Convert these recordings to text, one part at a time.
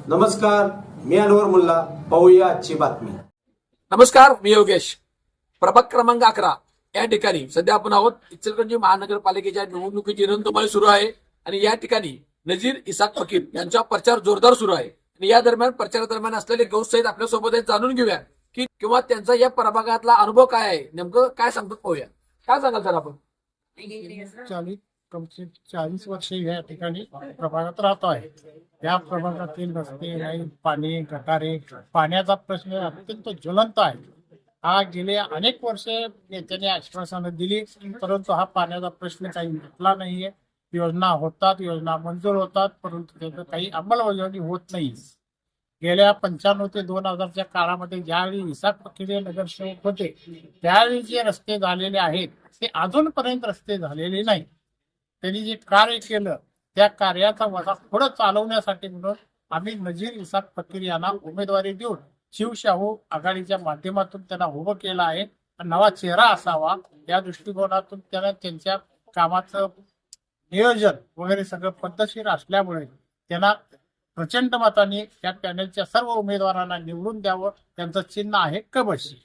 नमस्कार, मी अनवर मुल्ला. पाहूया आजची बातमी. नमस्कार, मी योगेश. प्रभाग क्रमांक 11 या ठिकाणी सध्या आपण आहोत. इचलकरंजी महानगरपालिकेच्या निवडणुकीची रणधुमाळी सुरू आहे आणि या ठिकाणी नजीर इसाक फकीर यांचा प्रचार जोरदार सुरू आहे. आणि या दरम्यान प्रचारादरम्यान असलेले गौस सहित आपल्यासोबत आहेत. जाणून घेऊया की किंवा त्यांचा या प्रभागातला अनुभव काय आहे, नेमकं काय सांगतात पाहूया. काय सांगाल सर आपण? 40 वर्षे या ठिकाणी प्रभागात राहतो आहे. या प्रभागातील रस्ते, लाईट, पाणी, गटारे, पाण्याचा प्रश्न अत्यंत ज्वलंत आहे. हा गेले अनेक वर्षे नेत्यांनी आश्वासनं दिली, परंतु हा पाण्याचा प्रश्न काही मिटला नाहीये. योजना होतात, योजना मंजूर होतात, परंतु त्याचं काही अंमलबजावणी होत नाही. गेल्या 95 ते 2000च्या काळामध्ये ज्यावेळी इसाक फकीर नगरसेवक होते, त्यावेळी जे रस्ते झालेले आहेत ते अजूनपर्यंत रस्ते झालेले नाही. त्यांनी जे कार्य केलं त्या कार्याचा वजा पुढे चालवण्यासाठी म्हणून आम्ही नजीर इसाक फकीर यांना उमेदवारी देऊन शिवशाहू आघाडीच्या माध्यमातून त्यांना उभं केलं आहे. नवा चेहरा असावा या दृष्टिकोनातून त्यांना त्यांच्या कामाचं नियोजन वगैरे सगळं पद्धतशीर असल्यामुळे त्यांना प्रचंड मताने त्या पॅनलच्या सर्व उमेदवारांना निवडून द्यावं. त्यांचं चिन्ह आहे कबशी.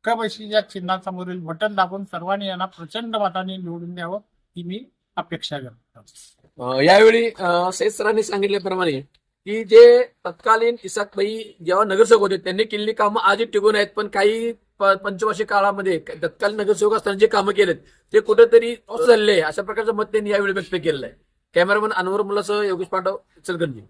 कबशी या चिन्हासमोरील बटन दाबून सर्वांनी यांना प्रचंड मताने निवडून द्यावं ही मी अपेक्षा करतो. यावेळी सैयद सरांनी सांगितल्याप्रमाणे की जे तत्कालीन इसाक भाई जेव्हा नगरसेवक होते त्यांनी केलेली कामं आजही टिकून आहेत, पण काही पंचवर्षीय काळामध्ये तत्कालीन नगरसेवक असताना जे कामं केलेत ते कुठेतरी झालेले, अशा प्रकारचं मत त्यांनी यावेळी व्यक्त केलेलं आहे. कॅमेरामन अनवर मुल्लासह योगेश पांडव, इचलकरंजी.